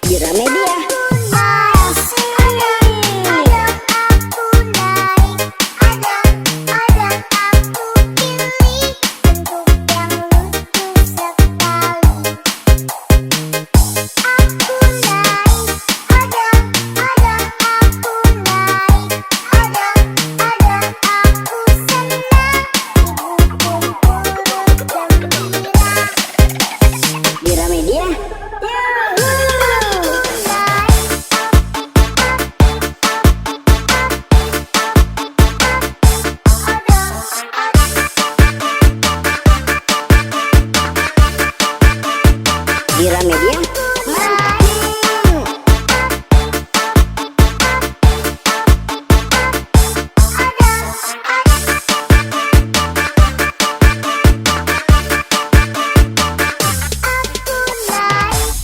Diramedia, let's go. Diramedia,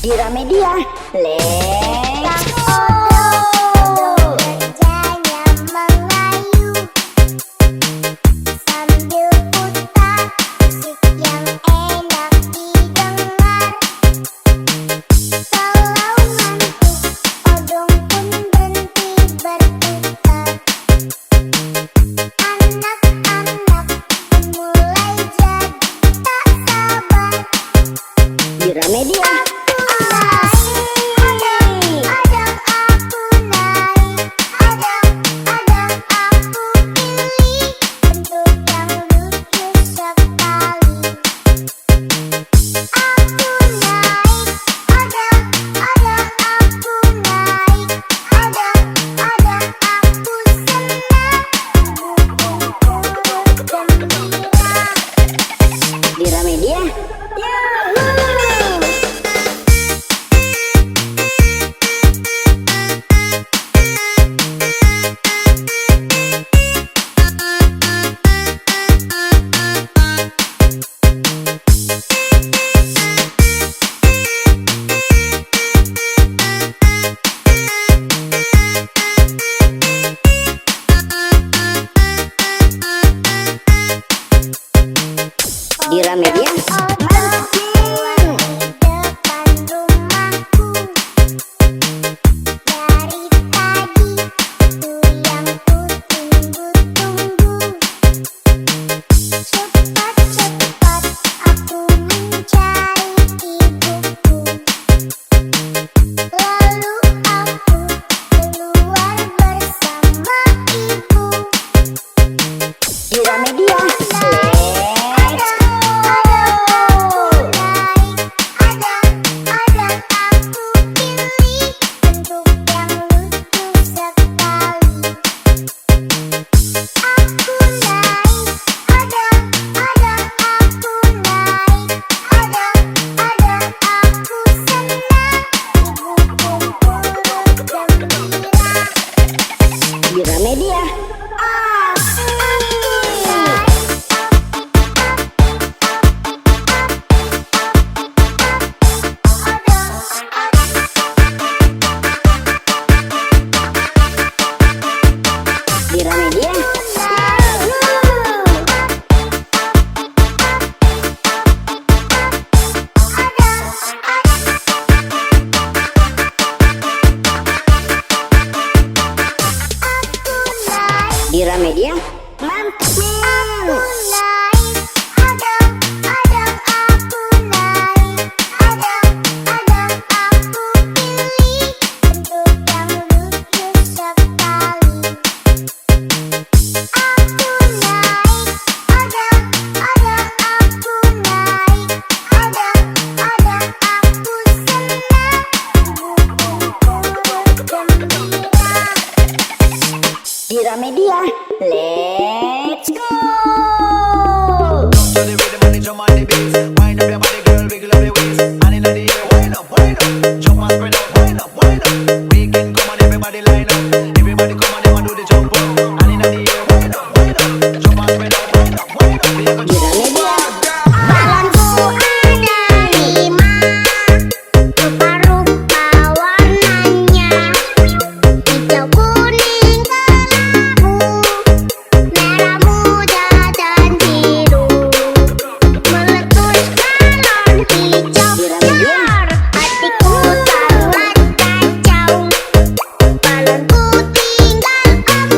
Diramedia, let's go. Diramedia, Diramedia, Diramedia, Diramedia, let's go. Diramedia, Diramedia, Diramedia, mantap. Diramedia, let's go. To the rhythm and the drum and the bass. Wind up your body, girl, wiggle up your waist. And in the air, wind up, wind up. Jump and spread out, wind up, wind up. We can come on, everybody line up. Everybody come on, they want do the jump up. And in the air, wind up, wind up. Jump and spread out, wind up, wind up. We are gonna Dira Media. Balonku ada 5, rupa-rupa warnanya, hijau, kuning, kelabu, merah muda dan biru. Meletus balon hijau dar, hatiku sangat kacau. Balonku tinggal 4,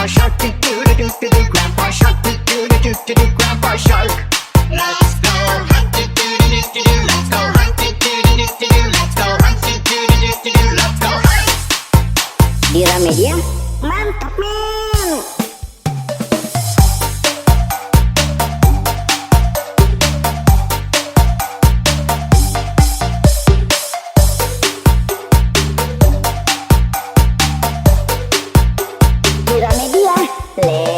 Shark, do do do do do do. Grandpa Shark, do do do do do do. Grandpa Shark. Let's go hunt, do do do do do. Let's go hunt, do do do do do. Let's go hunt, do do do do do. Let's go hunt. Di Ramedia, mantap men. Di Ramedia, let's